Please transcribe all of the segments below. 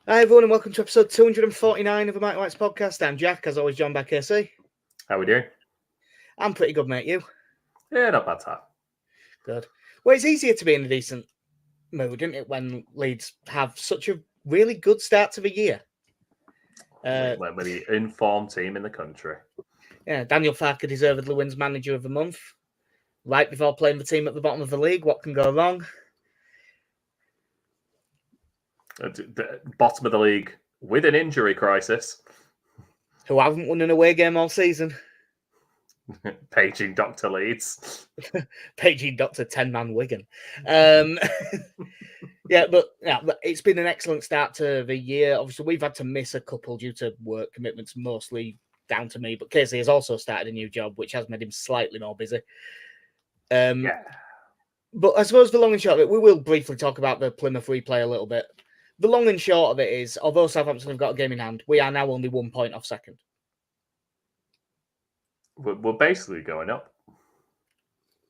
Hi everyone and welcome to episode 249 of the Mike White's podcast. I'm Jack, as always joined by KC. How we doing? I'm pretty good, mate. You? Yeah, not bad time. Good. Well, it's easier to be in a decent mood, isn't it, when Leeds have such a really good start to the year? We're the informed team in the country. Yeah, Daniel Farke deservedly wins Manager of the Month. Right before playing the team at the bottom of the league. What can go wrong? The bottom of the league with an injury crisis. Who haven't won an away game all season. Paging Dr. Leeds. Paging Dr. 10-man Wigan. But it's been an excellent start to the year. Obviously, we've had to miss a couple due to work commitments, mostly down to me. But Casey has also started a new job, which has made him slightly more busy. But I suppose the long and short of it, we will briefly talk about the Plymouth replay a little bit. The long and short of it is, although Southampton have got a game in hand, we are now only 1 point off second. We're basically going up,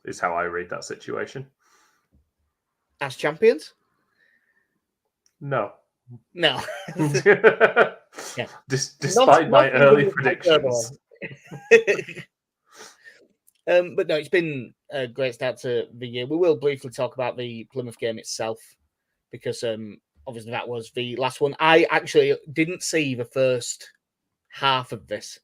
is how I read that situation. As champions? No. Yeah. Despite my early predictions. But no, it's been a great start to the year. We will briefly talk about the Plymouth game itself because obviously that was the last one. I actually didn't see the first half of this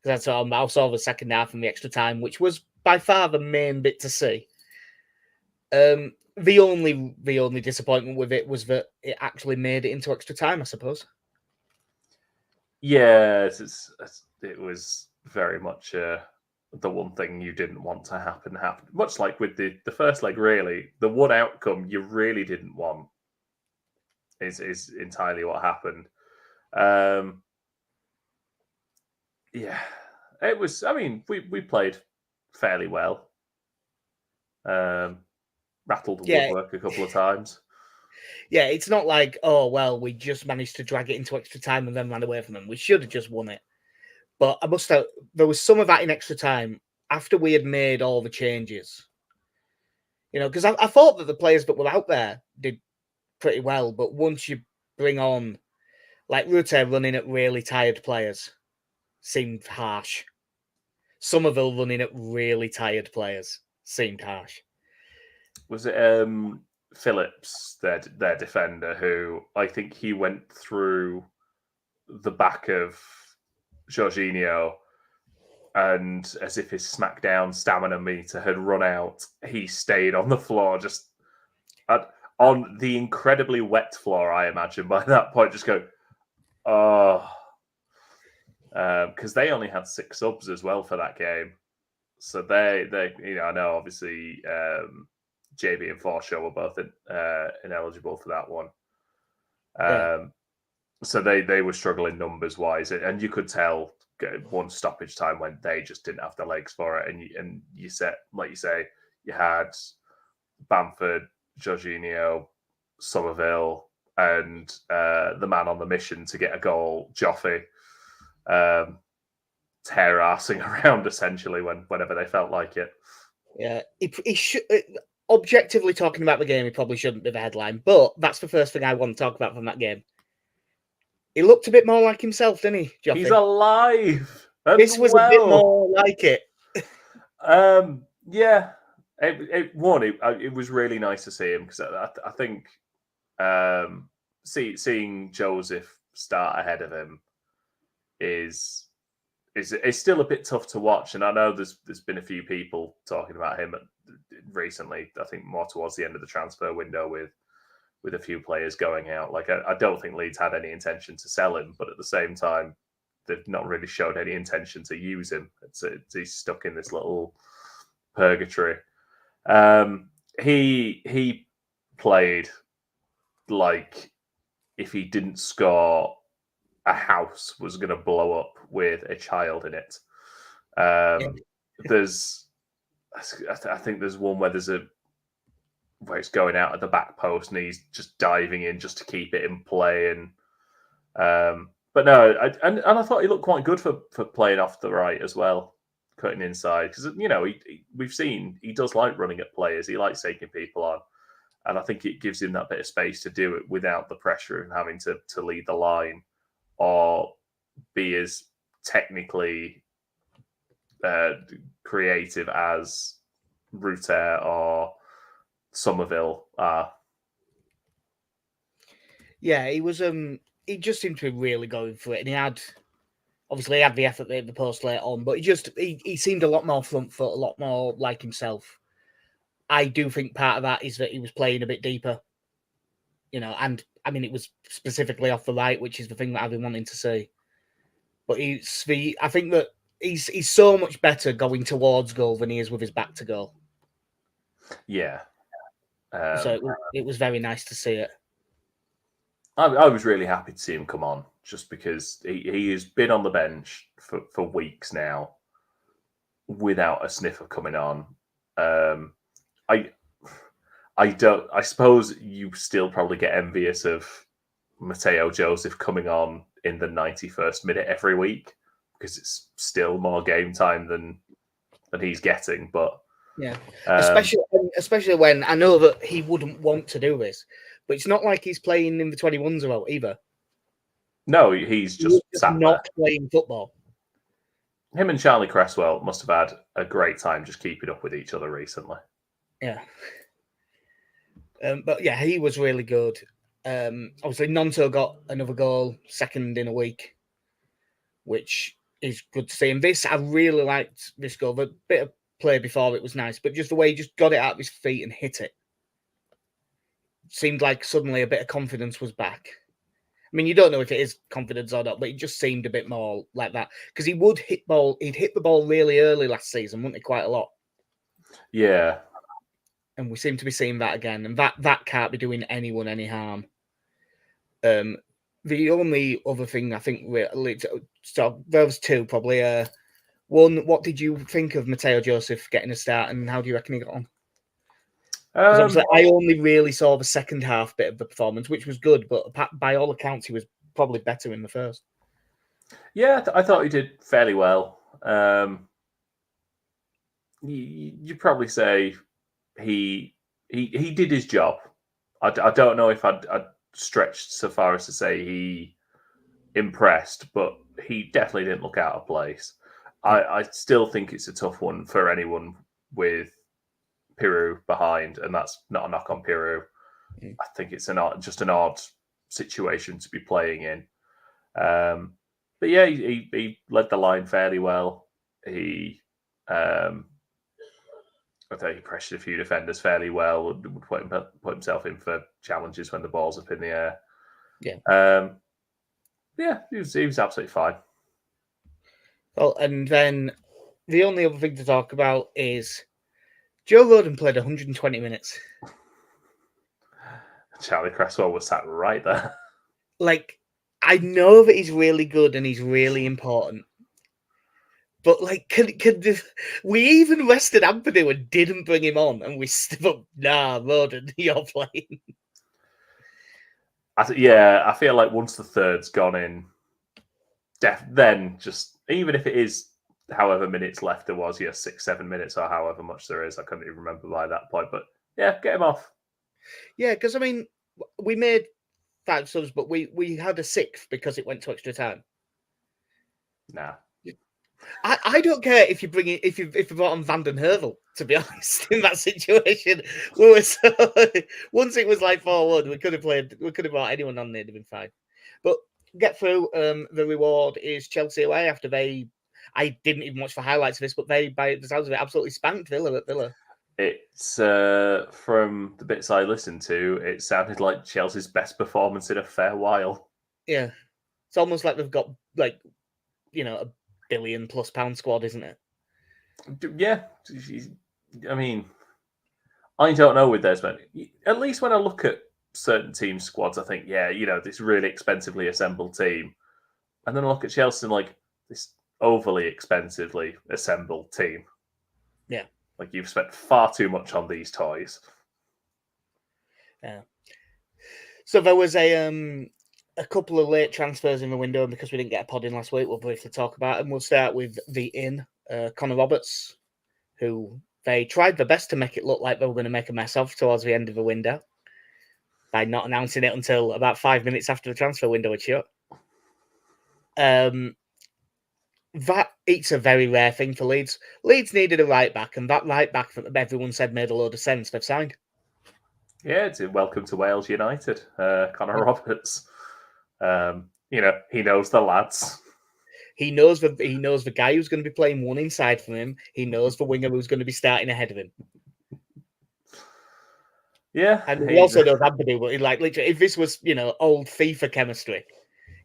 because I saw the second half and the extra time, which was by far the main bit to see. The only disappointment with it was that it actually made it into extra time, I suppose. Yeah, it was very much the one thing you didn't want to happen happened. Much like with the first leg, really, the one outcome you really didn't want is entirely what happened. It was. I mean, we played fairly well. Rattled the woodwork a couple of times. Yeah, it's not like, oh, well, we just managed to drag it into extra time and then ran away from them. We should have just won it. But there was some of that in extra time after we had made all the changes. Because I thought that the players that were out there did pretty well. But once you bring on, like Ruther running at really tired players, seemed harsh. Somerville running at really tired players seemed harsh. Was it Phillips, their defender, who I think he went through the back of Jorginho, and as if his SmackDown stamina meter had run out, he stayed on the floor, just on the incredibly wet floor, I imagine, by that point, just go, oh. Because they only had 6 subs as well for that game. So they I know obviously JB and Forshaw were both ineligible for that one. So they were struggling numbers wise, and you could tell one stoppage time when they just didn't have the legs for it. And you said, like you say, you had Bamford, Jorginho, Somerville, and the man on the mission to get a goal, Joffrey, tear-assing around essentially whenever they felt like it. Yeah, he should. Objectively talking about the game, he probably shouldn't be the headline, but that's the first thing I want to talk about from that game. He looked a bit more like himself, didn't he, Joffrey? He's alive. This was a bit more like it. Yeah. It was really nice to see him because I think seeing Joseph start ahead of him is still a bit tough to watch. And I know there's been a few people talking about him recently, I think more towards the end of the transfer window with a few players going out. Like, I don't think Leeds had any intention to sell him, but at the same time, they've not really showed any intention to use him. He's stuck in this little purgatory. He played like if he didn't score, a house was going to blow up with a child in it. I think there's one where it's going out at the back post and he's just diving in just to keep it in play. And but no, I thought he looked quite good for playing off the right as well, cutting inside, because we've seen he does like running at players. He likes taking people on. And I think it gives him that bit of space to do it without the pressure of having to lead the line or be as technically creative as Rutter or Somerville are. Yeah, he was. He just seemed to be really going for it, and he had the effort at the post later on, but he seemed a lot more front foot, a lot more like himself. I do think part of that is that he was playing a bit deeper, and I mean it was specifically off the right, which is the thing that I've been wanting to see. But I think that he's so much better going towards goal than he is with his back to goal. Yeah. So it was very nice to see it. I was really happy to see him come on, just because he has been on the bench for weeks now without a sniff of coming on. I suppose you still probably get envious of Mateo Joseph coming on in the 91st minute every week, because it's still more game time than he's getting. But yeah, especially when I know that he wouldn't want to do this, but it's not like he's playing in the 21s well either. No, he's just not playing football. Him and Charlie Cresswell must have had a great time just keeping up with each other recently. Yeah. But yeah, he was really good. Obviously, Nonto got another goal, second in a week, which is good to see. And I really liked this goal. The bit of play before it was nice, but just the way he just got it out of his feet and hit it. Seemed like suddenly a bit of confidence was back. I mean, you don't know if it is confidence or not, but it just seemed a bit more like that. Because he'd hit the ball really early last season, wouldn't he, quite a lot? Yeah. And we seem to be seeing that again. And that can't be doing anyone any harm. The only other thing I think so there was two probably. One, what did you think of Mateo Joseph getting a start, and how do you reckon he got on? Obviously, I only really saw the second half bit of the performance, which was good, but by all accounts, he was probably better in the first. Yeah, I thought he did fairly well. You probably say he did his job. I don't know if I'd stretched so far as to say he impressed, but he definitely didn't look out of place. I still think it's a tough one for anyone with Piru behind, and that's not a knock on Piru. I think it's just an odd situation to be playing in. But yeah, he led the line fairly well. I think he pressured a few defenders fairly well. Would put himself in for challenges when the ball's up in the air. Yeah. Yeah, he was absolutely fine. Well, and then the only other thing to talk about is Joe Rodon played 120 minutes. Charlie Cresswell was sat right there. Like, I know that he's really good and he's really important. But, like, we even rested Anthony and didn't bring him on, and we still, Rodon, you're playing. I feel like once the third's gone in, then just, even if it is however minutes left there was, 6-7 minutes or however much there is, I couldn't even remember by that point, but yeah, get him off. Yeah, because, I mean, we made 5 subs, but we had a 6th because it went to extra time. Nah. I don't care if you brought on Van den Heuvel, to be honest, in that situation. Once it was like 4-1, we could have brought anyone on there, it'd have been fine. But get through. The reward is Chelsea away after I didn't even watch the highlights of this, but they, by the sounds of it, absolutely spanked Villa at Villa. It's from the bits I listened to, it sounded like Chelsea's best performance in a fair while. Yeah. It's almost like they've got a £1 billion+ squad, isn't it? Yeah. I mean, I don't know with theirs, but at least when I look at certain team squads, I think, this really expensively assembled team. And then I look at Chelsea and like this overly expensively assembled team. Yeah. Like, you've spent far too much on these toys. Yeah. So there was a couple of late transfers in the window, and because we didn't get a pod in last week, we'll briefly talk about it. And we'll start with the Connor Roberts, who they tried their best to make it look like they were going to make a mess of towards the end of the window. by not announcing it until about 5 minutes after the transfer window had shut. That it's a very rare thing for Leeds. Leeds needed a right back, and that right back that everyone said made a load of sense. They've signed. Yeah, it's a welcome to Wales United, Connor Roberts. He knows the lads. He knows the guy who's going to be playing one inside from him. He knows the winger who's going to be starting ahead of him. Yeah, and he also knows Ampadu. But like, literally, if this was old FIFA chemistry,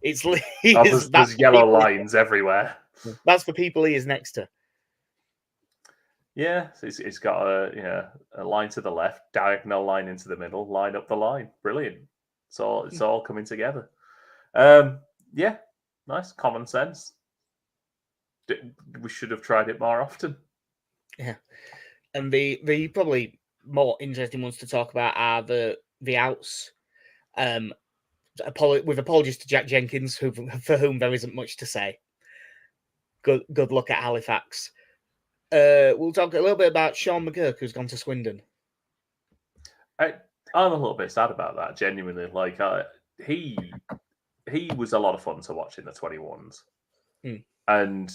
it's there's yellow lines everywhere. That's the people he is next to. Yeah, it's got a line to the left, diagonal line into the middle, line up the line. Brilliant. It's all coming together. Yeah, nice common sense. We should have tried it more often. Yeah, and the probably more interesting ones to talk about are the outs. With apologies to Jack Jenkins, for whom there isn't much to say. Good luck at Halifax. We'll talk a little bit about Sean McGurk, who's gone to Swindon. I'm a little bit sad about that, genuinely. Like, he was a lot of fun to watch in the 21s. And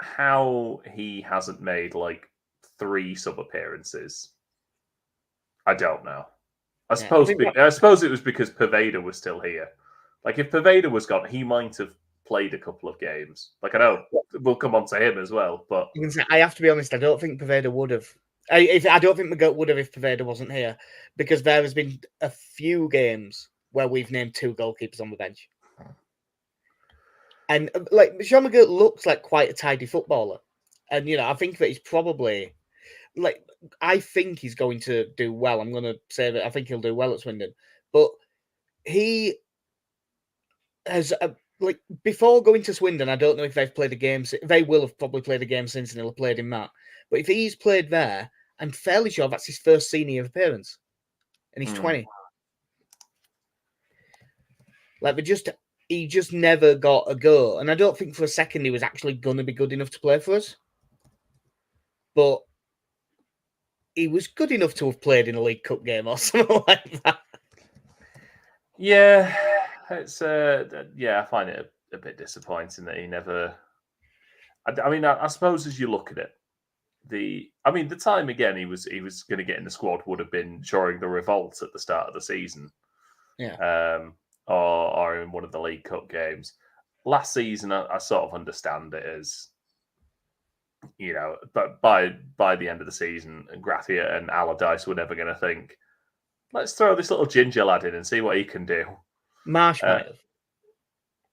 how he hasn't made like 3 sub appearances, I don't know. I suppose it was because Pervada was still here. Like, if Pervada was gone, he might have played a couple of games. Like, I know we'll come on to him as well, but I have to be honest, I don't think Pervada would have. I don't think McGurk would have if Pervada wasn't here, because there has been a few games where we've named 2 goalkeepers on the bench. And like, Sean McGurk looks like quite a tidy footballer. And I think that he's probably I think he's going to do well. I'm going to say that I think he'll do well at Swindon. But he has before going to Swindon, I don't know if they've played a game. They will have probably played a game since, and he'll have played in that. But if he's played there, I'm fairly sure that's his first senior appearance, and he's 20. Like, he just never got a go, and I don't think for a second he was actually going to be good enough to play for us. But he was good enough to have played in a League Cup game or something like that. Yeah, it's I find it a bit disappointing that he never. I mean, I suppose as you look at it, the time again he was going to get in the squad would have been during the revolt at the start of the season, or in one of the League Cup games. Last season, I sort of understand it as, but by the end of the season, Gratia and Allardyce were never going to think, let's throw this little ginger lad in and see what he can do. Marsh might have,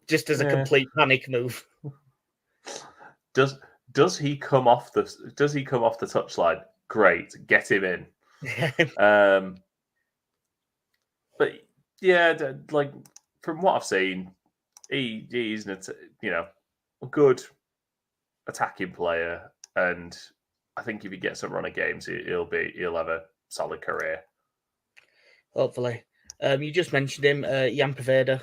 just as a complete panic move. Does he come off the touchline? Great, get him in. But yeah, like, from what I've seen, he's a good attacking player, and I think if he gets a run of games, he'll have a solid career. Hopefully. You just mentioned him, Jan Pervada.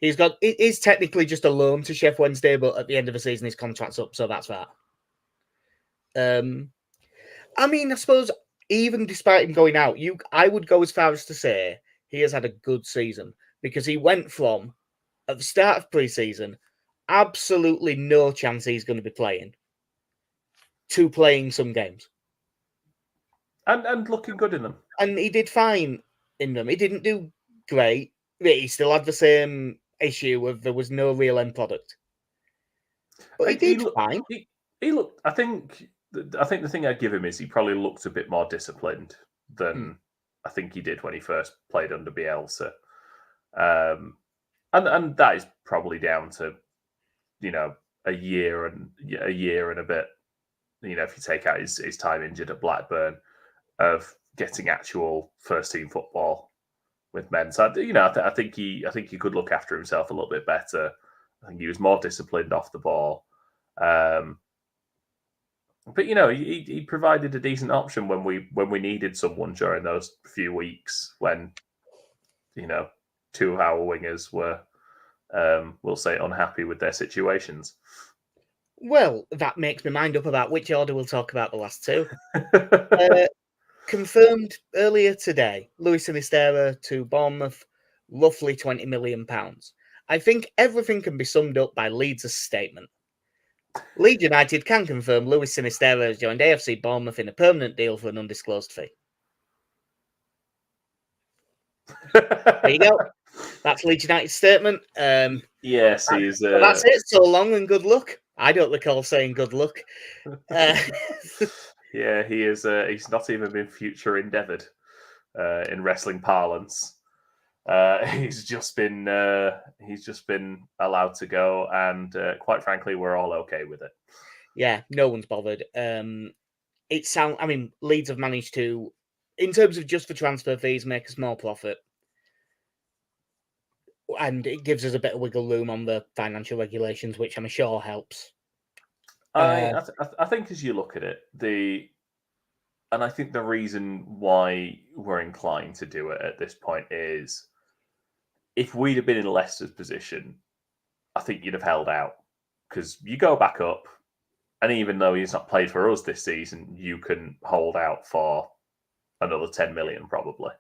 It is technically just a loan to Sheff Wednesday, but at the end of the season, his contract's up, so that's that. I suppose even despite him going out, I would go as far as to say he has had a good season, because he went from, at the start of pre-season, absolutely no chance he's going to be playing, to playing some games. And looking good in them. And he did fine in them. He didn't do great. He still had the same issue of there was no real end product. But he did fine. He looked. I think the thing I'd give him is he probably looked a bit more disciplined than I think he did when he first played under Bielsa. And that is probably down to a year and a bit. If you take out his time injured at Blackburn, of getting actual first team football with men. So I think he could look after himself a little bit better. I think he was more disciplined off the ball. But he provided a decent option when we needed someone during those few weeks when 2 of our wingers were, we'll say, unhappy with their situations. Well, that makes me mind up about which order we'll talk about the last 2. Confirmed earlier today, Luis Sinisterra to Bournemouth, roughly £20 million. I think everything can be summed up by Leeds' statement. Leeds United can confirm Luis Sinisterra has joined AFC Bournemouth in a permanent deal for an undisclosed fee. There you go. That's Leeds United's statement. Yes, he's. That's it. So long and good luck. I don't recall saying good luck. Yeah, he is. He's not even been future endeavoured in wrestling parlance. He's just been allowed to go, and quite frankly, we're all okay with it. Yeah, no one's bothered. Leeds have managed to, in terms of just for transfer fees, make a small profit. And it gives us a bit of wiggle room on the financial regulations, which I'm sure helps. I think as you look at it, and I think the reason why we're inclined to do it at this point is if we'd have been in Leicester's position, I think you'd have held out because you go back up, and even though he's not played for us this season, you can hold out for another 10 million probably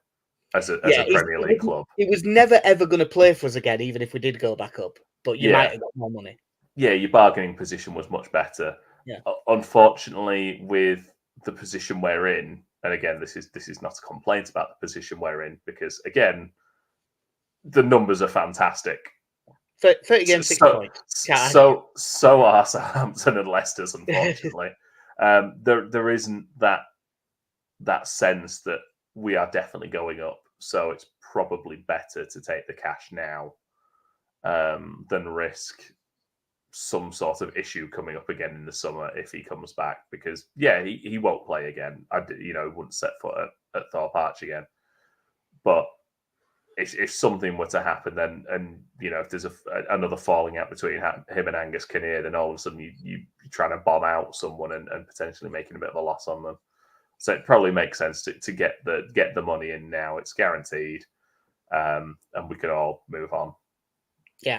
as a Premier League club. He was never ever going to play for us again, even if we did go back up. But you might have got more money. Yeah, your bargaining position was much better. Yeah. Unfortunately, with the position we're in, and again, this is not a complaint about the position we're in because again, the numbers are fantastic. 30 games, 6 points. So are Southampton and Leicester's, unfortunately. There isn't that sense that we are definitely going up. So it's probably better to take the cash now than risk some sort of issue coming up again in the summer if he comes back. Because, he won't play again. Wouldn't set foot at Thorpe Arch again. But if something were to happen, then if there's another falling out between him and Angus Kinnear, then all of a sudden you're trying to bomb out someone and potentially making a bit of a loss on them. So it probably makes sense to get the money in now. It's guaranteed, and we can all move on. Yeah,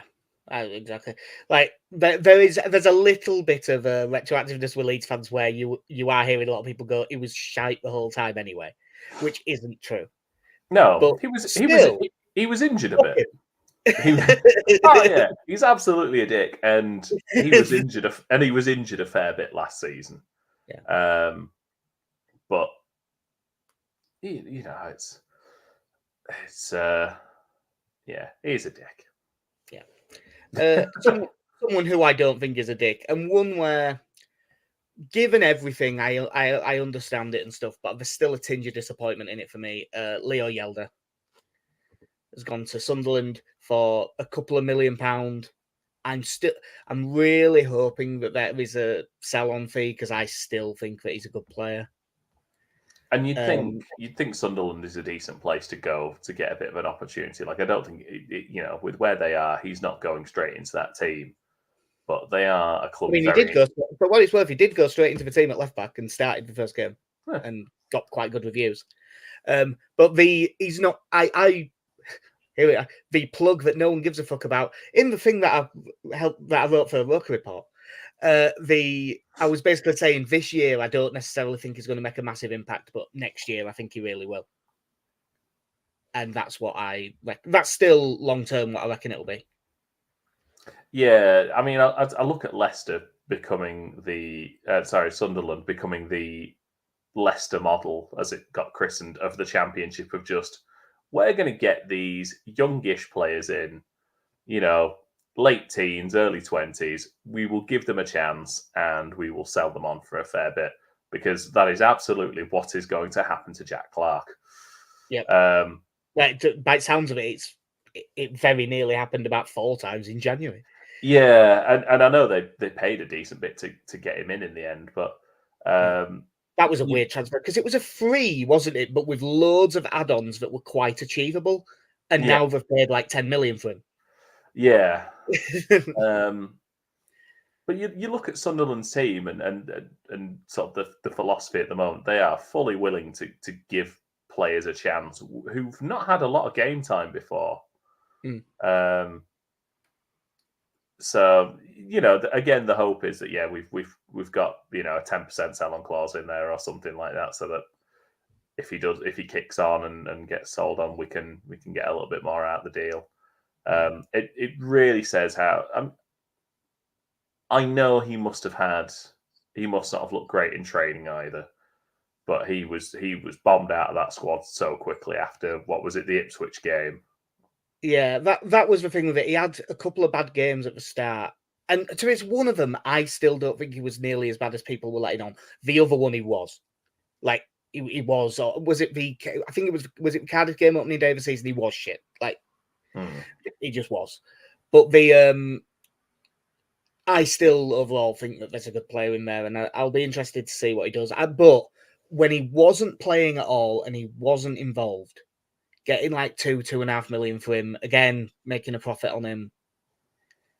exactly. Like there's a little bit of a retroactiveness with Leeds fans where you are hearing a lot of people go, "It was shite the whole time anyway," which isn't true. No, but he was injured a bit. He's absolutely a dick, and he was injured. He was injured a fair bit last season. Yeah. But it's he's a dick. Yeah. Someone who I don't think is a dick, and one where, given everything, I understand it and stuff, but there's still a tinge of disappointment in it for me. Leo Yelder has gone to Sunderland for a couple of £1 million. I'm really hoping that there is a sell-on fee because I still think that he's a good player. And you'd think Sunderland is a decent place to go to get a bit of an opportunity. Like I don't think with where they are, he's not going straight into that team. But they are a club. I mean, he did go. For what it's worth, he did go straight into the team at left back and started the first game and got quite good reviews. But he's not. Here we are. The plug that no one gives a fuck about in the thing that I wrote for a Roker report. I was basically saying this year I don't necessarily think he's going to make a massive impact, but next year I think he really will. And that's what that's still long term what I reckon it'll be. Yeah, I mean, I look at Leicester becoming Sunderland becoming the Leicester model, as it got christened, of the Championship, of just, we're going to get these youngish players in, late teens, early 20s. We will give them a chance and we will sell them on for a fair bit, because that is absolutely what is going to happen to Jack Clark. Yeah. By the sounds of it, it very nearly happened about 4 times in January. Yeah, and I know they paid a decent bit to get him in the end, but that was a weird transfer because it was a free, wasn't it? But with loads of add-ons that were quite achievable, and now they've paid like 10 million for him. Yeah. But you look at Sunderland's team and sort of the philosophy at the moment. They are fully willing to give players a chance who've not had a lot of game time before. So again, the hope is that we've got a 10% sell-on clause in there or something like that, so that if he kicks on and gets sold on, we can get a little bit more out of the deal. It really says how. I know he must not have looked great in training either, but he was bombed out of that squad so quickly after, what was it, the Ipswich game. Yeah, that was the thing with it. He had a couple of bad games at the start. And to his one of them, I still don't think he was nearly as bad as people were letting on. The other one he was. Like, he was, or was it I think was it Cardiff game opening day of the season? He was shit. Like, he just was. But I still overall think that there's a good player in there, and I'll be interested to see what he does. But when he wasn't playing at all and he wasn't involved, getting like 2.5 million for him, again, making a profit on him,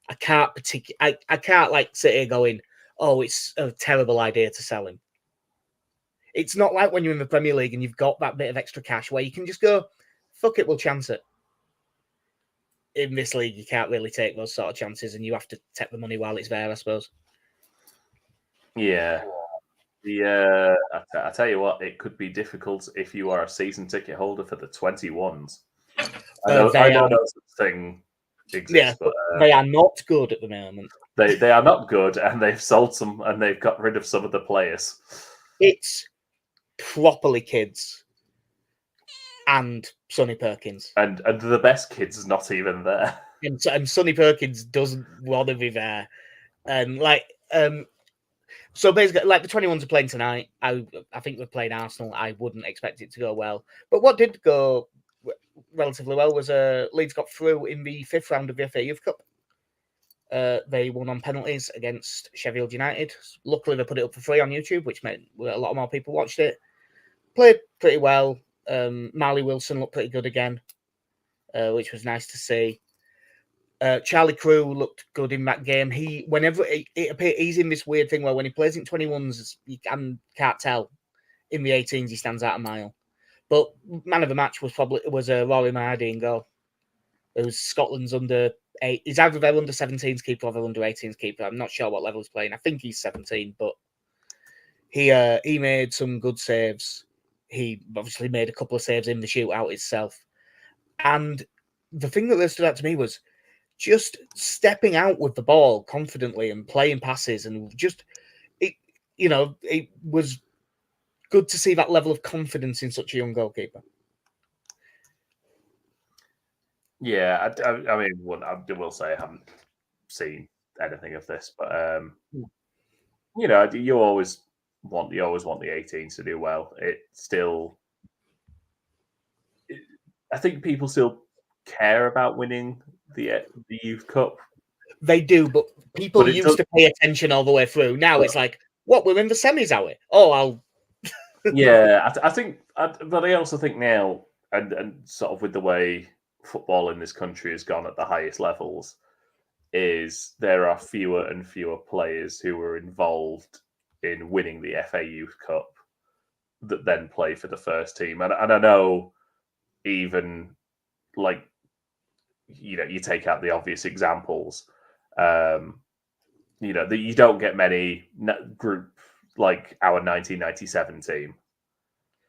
I can't like sit here going, oh, it's a terrible idea to sell him. It's not like when you're in the Premier League and you've got that bit of extra cash where you can just go, fuck it, we'll chance it. In this league, you can't really take those sort of chances, and you have to take the money while it's there, I suppose. Yeah. I tell you what, it could be difficult if you are a season ticket holder for the 21s. I know no such thing exists, but they are not good at the moment. They are not good, and they've sold some, and they've got rid of some of the players. It's properly kids and Sonny Perkins, and the best kid's not even there. And Sonny Perkins doesn't want to be there, and so basically, like the 21s are playing tonight. I think we're playing Arsenal. I wouldn't expect it to go well, but what did go relatively well was Leeds got through in the 5th round of the FA Youth Cup. They won on penalties against Sheffield United. Luckily, they put it up for free on YouTube, which meant a lot more people watched it. Played pretty well. Marley Wilson looked pretty good again, which was nice to see. Charlie Crew looked good in that game. He's in this weird thing where when he plays in 21s, you can't tell. In the 18s, he stands out a mile. But man of the match was Rory Mahadi in goal. It was Scotland's under 8. He's either their under 17s keeper or their under 18s keeper. I'm not sure what level he's playing. I think he's 17, but he made some good saves. He obviously made a couple of saves in the shootout itself. And the thing that stood out to me was just stepping out with the ball confidently and playing passes, and it was good to see that level of confidence in such a young goalkeeper. Yeah, I mean, I will say I haven't seen anything of this, but you always want the 18s to do well. I think people still care about winning the Youth Cup. They do, but people used to pay attention all the way through. Now it's like, what? We're in the semis, are we? Oh, I'll. Yeah, I think, but I also think now, and sort of with the way football in this country has gone at the highest levels, is there are fewer and fewer players who are involved in winning the FA Youth Cup that then play for the first team. And I know, even like, you take out the obvious examples, that you don't get many group like our 1997 team.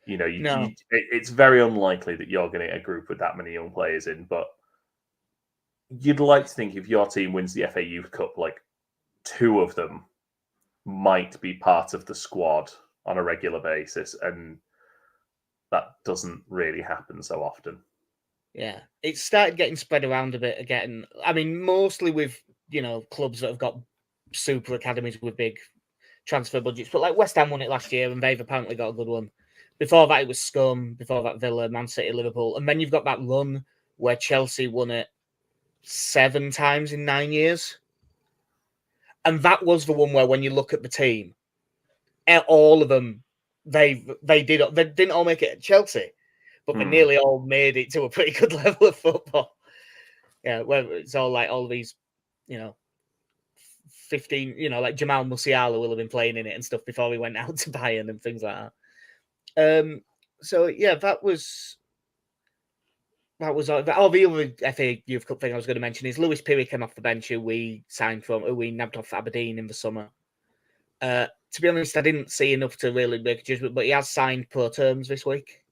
It's very unlikely that you're going to get a group with that many young players in, but you'd like to think if your team wins the FA Youth Cup, like 2 of them might be part of the squad on a regular basis, and that doesn't really happen so often. Yeah, it started getting spread around a bit again. I mean, mostly with clubs that have got super academies with big transfer budgets, but like West Ham won it last year, and they've apparently got a good one. Before that, it was Scum. Before that, Villa, Man City, Liverpool, and then you've got that run where Chelsea won it 7 times in 9 years, and that was the one where, when you look at the team, all of them, they didn't all make it at Chelsea, but they nearly all made it to a pretty good level of football. Yeah, where it's all like all these, 15, like Jamal Musiala will have been playing in it and stuff before he went out to Bayern and things like that. So yeah, that was the other FA Youth Cup thing I was going to mention is Lewis Pirrie came off the bench, who we nabbed off Aberdeen in the summer. to be honest, I didn't see enough to really make a judgment, but he has signed pro terms this week.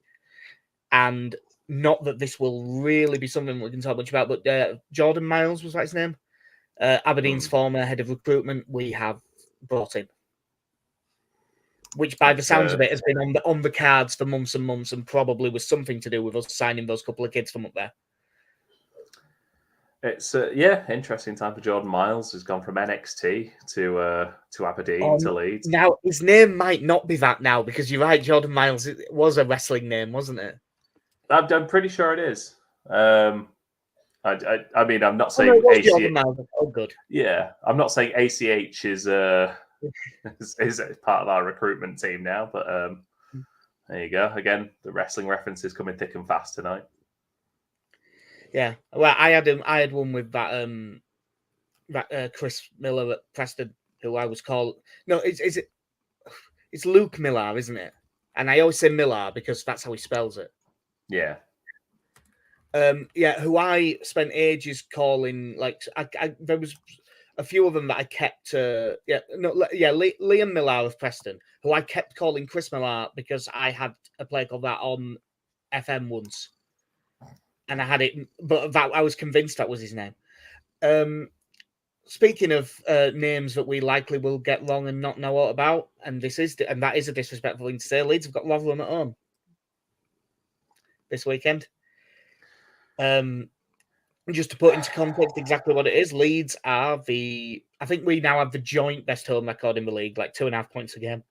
And not that this will really be something we can talk much about, but Jordan Miles, was that his name? Aberdeen's former head of recruitment, we have brought in. Which, by the sounds of it, has been on the cards for months and months, and probably was something to do with us signing those couple of kids from up there. It's interesting time for Jordan Miles. He's gone from NXT to Aberdeen to Leeds. Now his name might not be that now, because you're right, Jordan Miles was a wrestling name, wasn't it? I'm pretty sure it is. I mean, I'm not saying ACH. Oh, good. Yeah, I'm not saying ACH is part of our recruitment team now, but there you go. Again, the wrestling references coming thick and fast tonight. Yeah, well, I had one with that Chris Miller at Preston, who I was called. No, it's Luke Millar, isn't it? And I always say Millar because that's how he spells it. Yeah. Who I spent ages calling. Like, there was a few of them that I kept. Liam Millar of Preston, who I kept calling Chris Millar because I had a play called that on FM once. And I had it, but that I was convinced that was his name. Speaking of names that we likely will get wrong and not know all about, and that is a disrespectful thing to say. Leeds have got Rotherham at home this weekend. Just to put into context exactly what it is, Leeds are I think we now have the joint best home record in the league, like 2.5 points a game.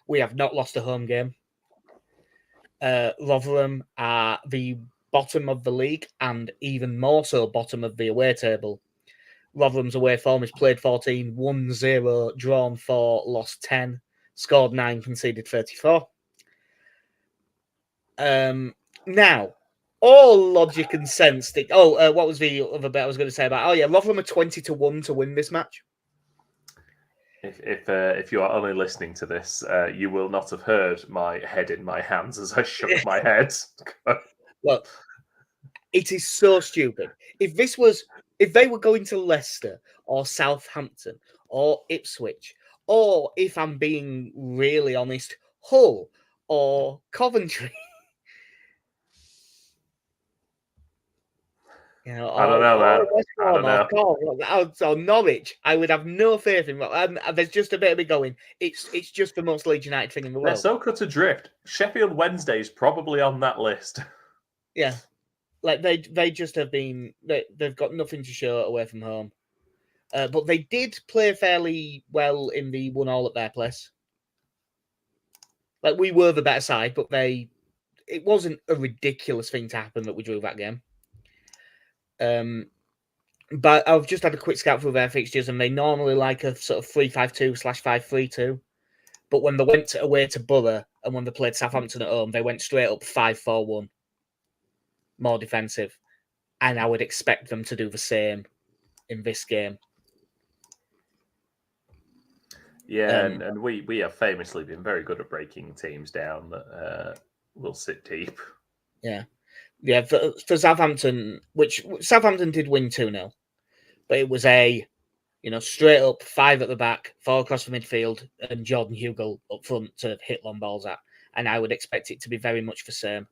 We have not lost a home game. Rotherham are the bottom of the league and even more so bottom of the away table. Rotherham's away form is played 14, won 0, drawn 4, lost 10, scored 9, conceded 34. Now, all logic and sense think. What was the other bit I was going to say about? Oh yeah, Rotherham are 20-1 to win this match. If you are only listening to this, you will not have heard my head in my hands as I shook my head. Look, it is so stupid. If they were going to Leicester or Southampton or Ipswich, or if I'm being really honest, Hull or Coventry. I don't know, man. I don't know. So Norwich, I would have no faith in. There's just a bit of me going. It's just the most Leeds United thing in the world. They're so cut adrift. Sheffield Wednesday is probably on that list. Yeah, like they just have been. They've got nothing to show away from home, but they did play fairly well in the 1-1 at their place. Like, we were the better side, but it wasn't a ridiculous thing to happen that we drew that game. But I've just had a quick scout through their fixtures, and they normally like a sort of 3-5-2/5-3-2. But when they went away to Borough and when they played Southampton at home, they went straight up 5-4-1, more defensive. And I would expect them to do the same in this game. Yeah, and we have famously been very good at breaking teams down that will sit deep. Yeah. Yeah, for Southampton, which Southampton did win 2-0, but it was straight up 5 at the back, 4 across the midfield, and Jordan Hugo up front to hit long balls at. And I would expect it to be very much the same.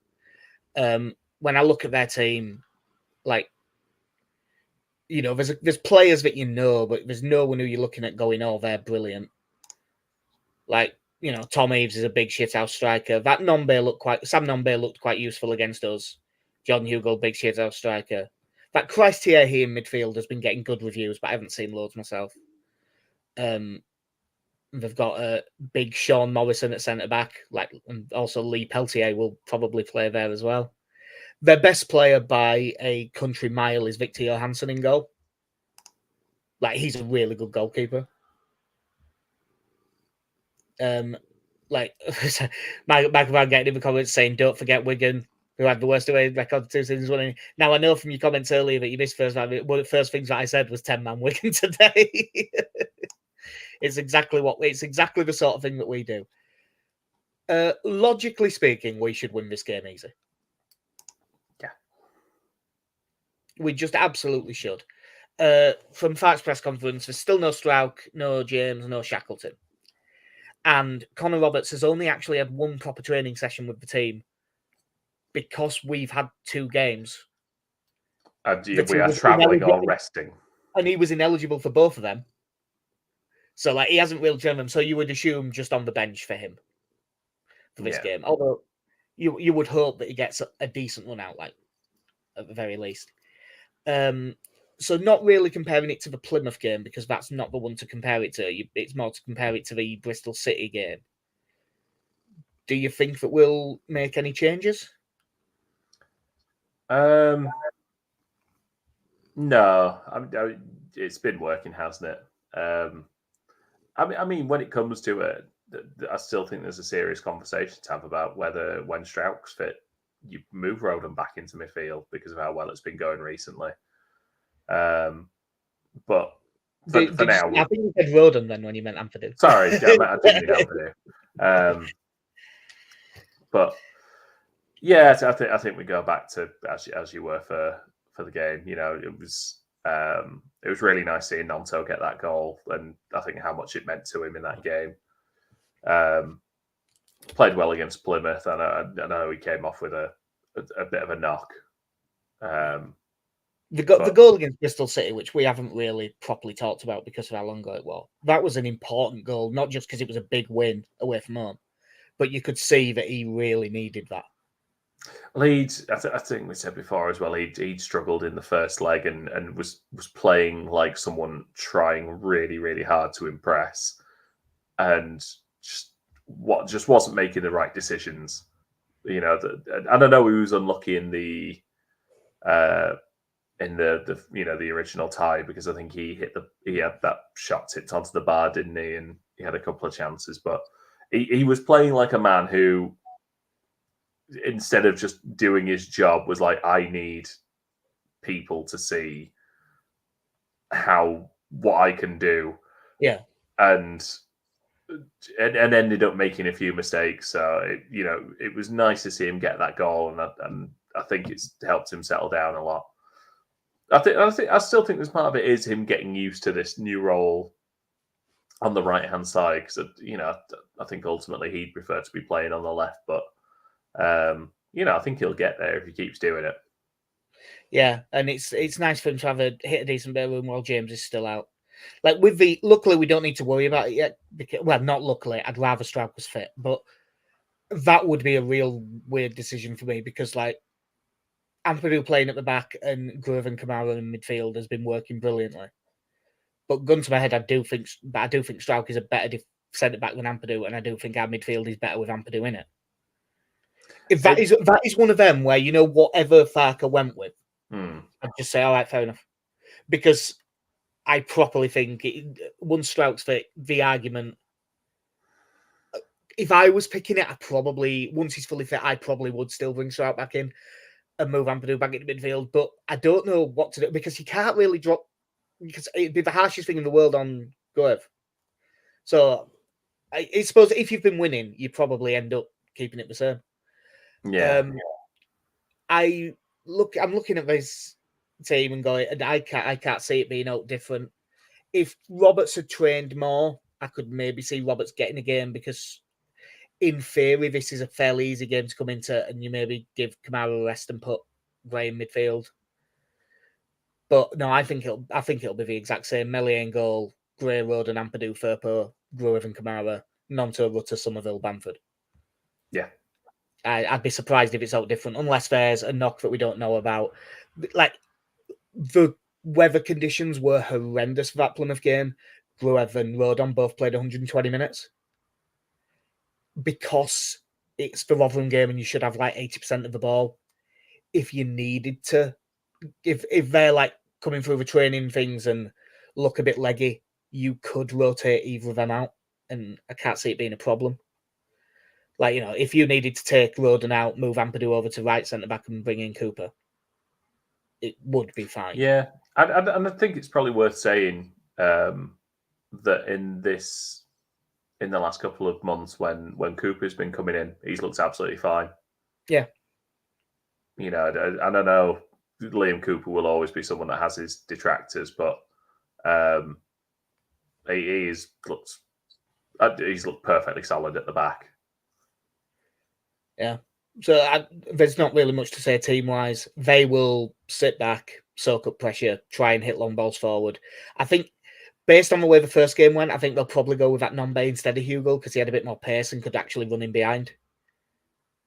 When I look at their team, like, there's players that but there's no one who you're looking at going, oh, they're brilliant. Like, Tom Eaves is a big shithouse striker. Sam Nombe looked quite useful against us. Jordan Hugo, big shithouse striker. That Christ here in midfield has been getting good reviews, but I haven't seen loads myself. They've got a big Sean Morrison at centre back, and also Lee Peltier will probably play there as well. Their best player by a country mile is Victor Johansson in goal. Like, he's a really good goalkeeper. Mike Van getting in the comments saying, "Don't forget Wigan, who had the worst away record 2 seasons running." Now, I know from your comments earlier that you missed one of the first things that I said was 10-man Wigan today. It's exactly the sort of thing that we do. Logically speaking, we should win this game easy. Yeah. We just absolutely should. From Fart's press conference, there's still no Strauch, no James, no Shackleton. And Connor Roberts has only actually had one proper training session with the team because we've had 2 games. We are travelling or resting. And he was ineligible for both of them. So, like, he hasn't really trained them. So you would assume just on the bench for him for this game. Although you would hope that he gets a decent run out, like, at the very least. So not really comparing it to the Plymouth game because that's not the one to compare it to. It's more to compare it to the Bristol City game. Do you think that we'll make any changes? No, it's been working, hasn't it? I mean, when it comes to it, I still think there's a serious conversation to have about whether, when Strauch's fit, you move Roden back into midfield because of how well it's been going recently. But for now, I think you said Roden then when you meant Ampadu. Sorry, I didn't mean Ampadu. But yeah, I think we go back to as you were for the game. You know, it was really nice seeing Nonto get that goal, and I think how much it meant to him in that game. Played well against Plymouth, and I know he came off with a bit of a knock. The goal against Bristol City, which we haven't really properly talked about because of how long ago it was, that was an important goal, not just because it was a big win away from home, but you could see that he really needed that. Leeds, I think we said before as well, he'd struggled in the first leg and was playing like someone trying really, really hard to impress, and just wasn't making the right decisions. You know, I don't know, he was unlucky in the original tie because I think he had that shot tipped onto the bar, didn't he? And he had a couple of chances, but he was playing like a man who, instead of just doing his job, was like, I need people to see what I can do. Yeah. And ended up making a few mistakes. So, it was nice to see him get that goal. And I think it's helped him settle down a lot. I still think this part of it is him getting used to this new role on the right-hand side. Because, I think ultimately he'd prefer to be playing on the left. But, I think he'll get there if he keeps doing it. Yeah, and it's nice for him to hit a decent bit of room while James is still out. Like luckily we don't need to worry about it yet. Well, not luckily. I'd rather Strauch was fit, but that would be a real weird decision for me because like Ampadu playing at the back and Groove and Kamara in midfield has been working brilliantly. But gun to my head, I do think Strauch is a better centre back than Ampadu, and I do think our midfield is better with Ampadu in it. If that is one of them where whatever Farker went with, I'd just say all right, fair enough, because I properly think once Strauch's fit, the argument. If I was picking it, once he's fully fit, I probably would still bring Strauch back in and move Ampadu back into midfield. But I don't know what to do because he can't really drop, because it'd be the harshest thing in the world on Goev. So I suppose if you've been winning, you probably end up keeping it the same. Yeah. I'm looking at this team and going, and I can't see it being out different. If Roberts had trained more, I could maybe see Roberts getting a game because, in theory, this is a fairly easy game to come into, and you maybe give Kamara a rest and put Gray in midfield. But no, I think it'll be the exact same. Meslier in goal, Gray, Roden, Ampadu, Firpo, Groove and Kamara, Nonto, Rutter, Somerville, Bamford. Yeah. I'd be surprised if it's out different, unless there's a knock that we don't know about. Like, the weather conditions were horrendous for that Plymouth game. Gruev and Rodon both played 120 minutes. Because it's the Rotherham game and you should have like 80% of the ball. If you needed to, if they're like coming through the training things and look a bit leggy, you could rotate either of them out. And I can't see it being a problem. Like, if you needed to take Roden out, move Ampadu over to right centre back and bring in Cooper, it would be fine. Yeah, and I think it's probably worth saying that in the last couple of months, when Cooper's been coming in, he's looked absolutely fine. Yeah. And I know Liam Cooper will always be someone that has his detractors, but he looked He's looked perfectly solid at the back. Yeah. So there's not really much to say team-wise. They will sit back, soak up pressure, try and hit long balls forward. I think, based on the way the first game went, I think they'll probably go with that Nombe instead of Hugo because he had a bit more pace and could actually run in behind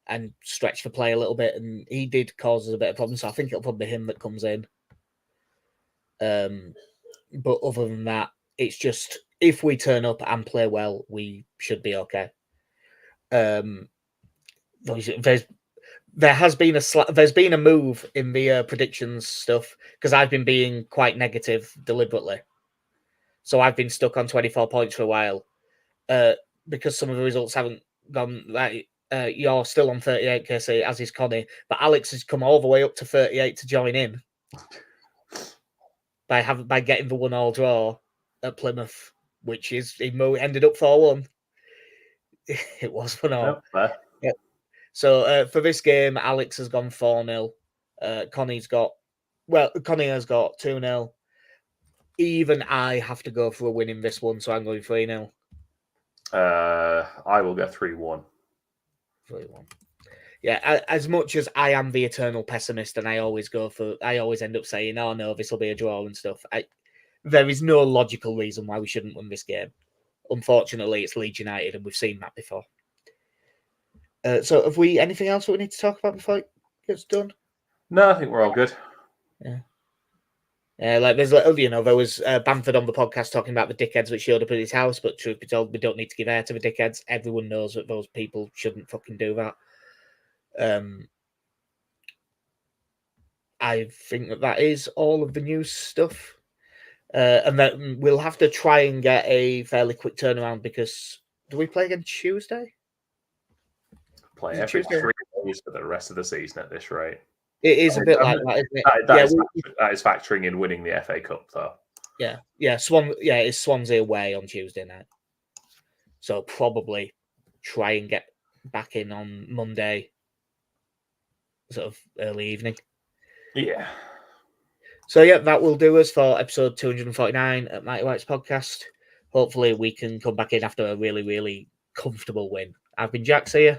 and stretch the play a little bit. And he did cause us a bit of problems. So I think it'll probably be him that comes in. But other than that, it's just if we turn up and play well, we should be okay. There's been a move in the predictions stuff because I've been being quite negative deliberately. So I've been stuck on 24 points for a while because some of the results haven't gone right. You're still on 38, KC, as is Connie, but Alex has come all the way up to 38 to join in by getting the 1-1 draw at Plymouth, which is he ended up 4-1. It was 1-1. Yep, yeah. So for this game, Alex has gone 4-0. Connie has got 2-0. Even I have to go for a win in this one, so I'm going 3-0. I will go 3-1. 3-1. Yeah, as much as I am the eternal pessimist, and I always end up saying, "Oh no, this will be a draw" and stuff. There is no logical reason why we shouldn't win this game. Unfortunately, it's Leeds United, and we've seen that before. So, have we anything else that we need to talk about before it gets done? No, I think we're all good. Yeah. There was Bamford on the podcast talking about the dickheads that showed up at his house, but truth be told, we don't need to give air to the dickheads. Everyone knows that those people shouldn't fucking do that. I think that is all of the news stuff. And then we'll have to try and get a fairly quick turnaround because do we play again Tuesday? Play every 3 days for the rest of the season at this rate. It is a bit like that, isn't it? That is factoring in winning the FA Cup, though. Yeah. It's Swansea away on Tuesday night. So probably try and get back in on Monday, sort of early evening. Yeah. So yeah, that will do us for episode 249 at Mighty White's podcast. Hopefully we can come back in after a really, really comfortable win. I've been Jack, see you.